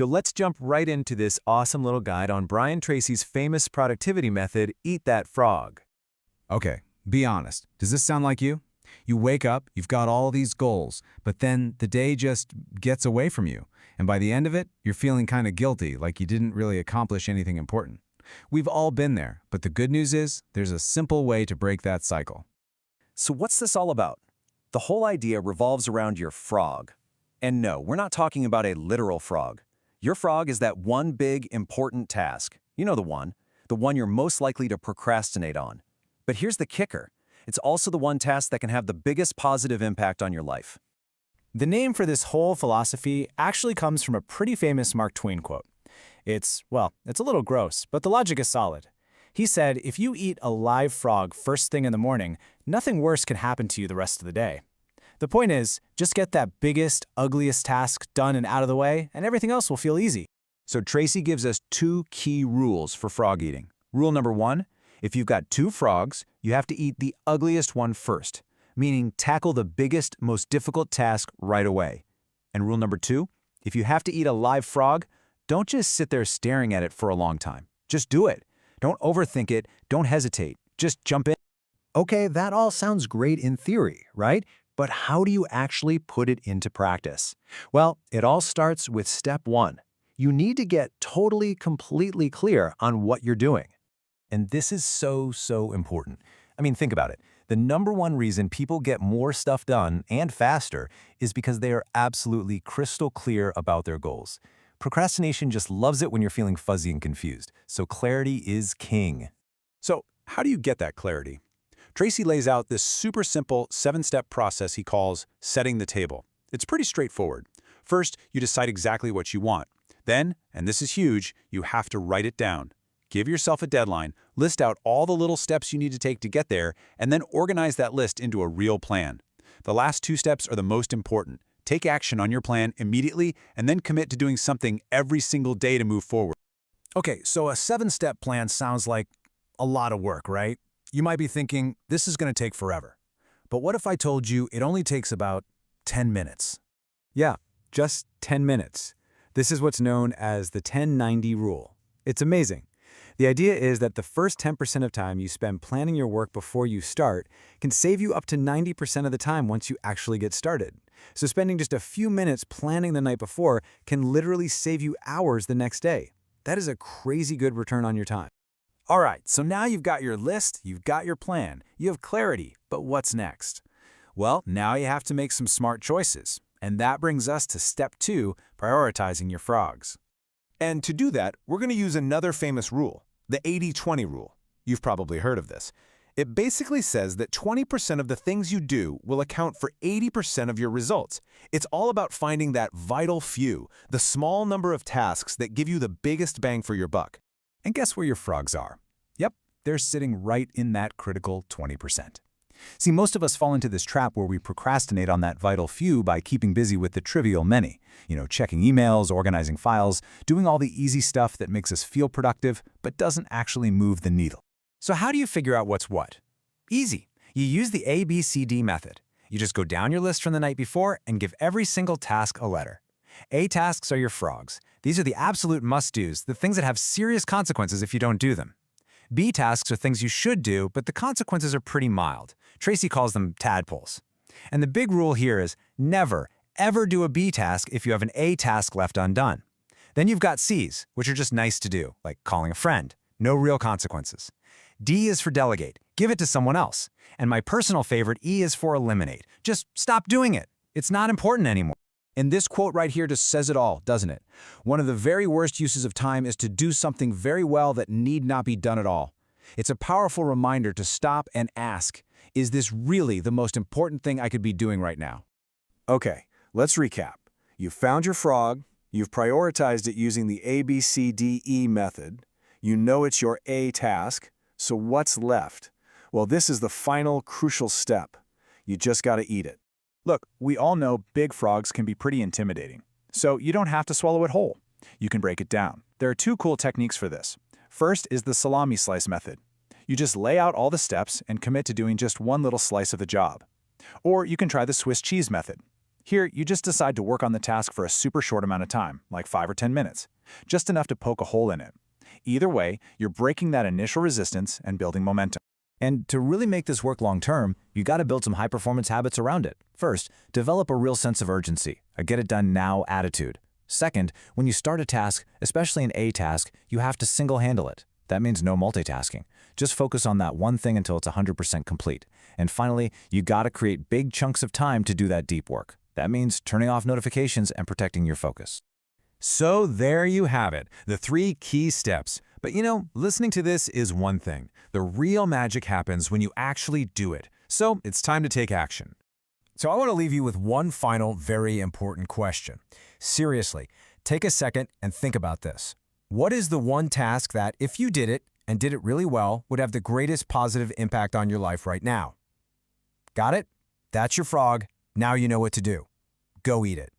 So let's jump right into this awesome little guide on Brian Tracy's famous productivity method, Eat That Frog. Okay, be honest. Does this sound like you? You wake up, you've got all these goals, but then the day just gets away from you. And by the end of it, you're feeling kind of guilty, like you didn't really accomplish anything important. We've all been there, but the good news is there's a simple way to break that cycle. So what's this all about? The whole idea revolves around your frog. And no, we're not talking about a literal frog. Your frog is that one big, important task. You know the one you're most likely to procrastinate on. But here's the kicker. It's also the one task that can have the biggest positive impact on your life. The name for this whole philosophy actually comes from a pretty famous Mark Twain quote. It's a little gross, but the logic is solid. He said, if you eat a live frog first thing in the morning, nothing worse can happen to you the rest of the day. The point is, just get that biggest, ugliest task done and out of the way, and everything else will feel easy. So Tracy gives us 2 key rules for frog eating. Rule number 1, if you've got 2 frogs, you have to eat the ugliest one first, meaning tackle the biggest, most difficult task right away. And rule number 2, if you have to eat a live frog, don't just sit there staring at it for a long time. Just do it. Don't overthink it. Don't hesitate. Just jump in. Okay, that all sounds great in theory, right? But how do you actually put it into practice? Well, it all starts with step 1. You need to get totally, completely clear on what you're doing. And this is so important. I mean, think about it. The number one reason people get more stuff done and faster is because they are absolutely crystal clear about their goals. Procrastination just loves it when you're feeling fuzzy and confused, so clarity is king. So how do you get that clarity? Tracy lays out this super simple 7-step process he calls setting the table. It's pretty straightforward. First, you decide exactly what you want. Then, and this is huge, you have to write it down. Give yourself a deadline, list out all the little steps you need to take to get there, and then organize that list into a real plan. The last 2 steps are the most important. Take action on your plan immediately and then commit to doing something every single day to move forward. Okay, so a 7-step plan sounds like a lot of work, right? You might be thinking, this is going to take forever. But what if I told you it only takes about 10 minutes? Yeah, just 10 minutes. This is what's known as the 10-90 rule. It's amazing. The idea is that the first 10% of time you spend planning your work before you start can save you up to 90% of the time once you actually get started. So spending just a few minutes planning the night before can literally save you hours the next day. That is a crazy good return on your time. All right, so now you've got your list, you've got your plan, you have clarity, but what's next? Well, now you have to make some smart choices. And that brings us to step 2, prioritizing your frogs. And to do that, we're going to use another famous rule, the 80-20 rule. You've probably heard of this. It basically says that 20% of the things you do will account for 80% of your results. It's all about finding that vital few, the small number of tasks that give you the biggest bang for your buck. And guess where your frogs are? Yep, they're sitting right in that critical 20%. See, most of us fall into this trap where we procrastinate on that vital few by keeping busy with the trivial many. Checking emails, organizing files, doing all the easy stuff that makes us feel productive but doesn't actually move the needle. So how do you figure out what's what? Easy. You use the ABCD method. You just go down your list from the night before and give every single task a letter. A tasks are your frogs. These are the absolute must-dos, the things that have serious consequences if you don't do them. B tasks are things you should do, but the consequences are pretty mild. Tracy calls them tadpoles. And the big rule here is never, ever do a B task if you have an A task left undone. Then you've got C's, which are just nice to do, like calling a friend. No real consequences. D is for delegate. Give it to someone else. And my personal favorite, E, is for eliminate. Just stop doing it. It's not important anymore. And this quote right here just says it all, doesn't it? One of the very worst uses of time is to do something very well that need not be done at all. It's a powerful reminder to stop and ask, is this really the most important thing I could be doing right now? Okay, let's recap. You've found your frog, you've prioritized it using the ABCDE method, you know it's your A task, so what's left? Well, this is the final crucial step. You just got to eat it. Look, we all know big frogs can be pretty intimidating, so you don't have to swallow it whole. You can break it down. There are 2 cool techniques for this. First is the salami slice method. You just lay out all the steps and commit to doing just one little slice of the job. Or you can try the Swiss cheese method. Here, you just decide to work on the task for a super short amount of time, like 5 or 10 minutes, just enough to poke a hole in it. Either way, you're breaking that initial resistance and building momentum. And to really make this work long-term, you got to build some high-performance habits around it. First, develop a real sense of urgency, a get-it-done-now attitude. Second, when you start a task, especially an A task, you have to single-handle it. That means no multitasking. Just focus on that one thing until it's 100% complete. And finally, you got to create big chunks of time to do that deep work. That means turning off notifications and protecting your focus. So there you have it, the 3 key steps. But listening to this is one thing. The real magic happens when you actually do it. So it's time to take action. So I want to leave you with one final, very important question. Seriously, take a second and think about this. What is the one task that, if you did it, and did it really well, would have the greatest positive impact on your life right now? Got it? That's your frog. Now you know what to do. Go eat it.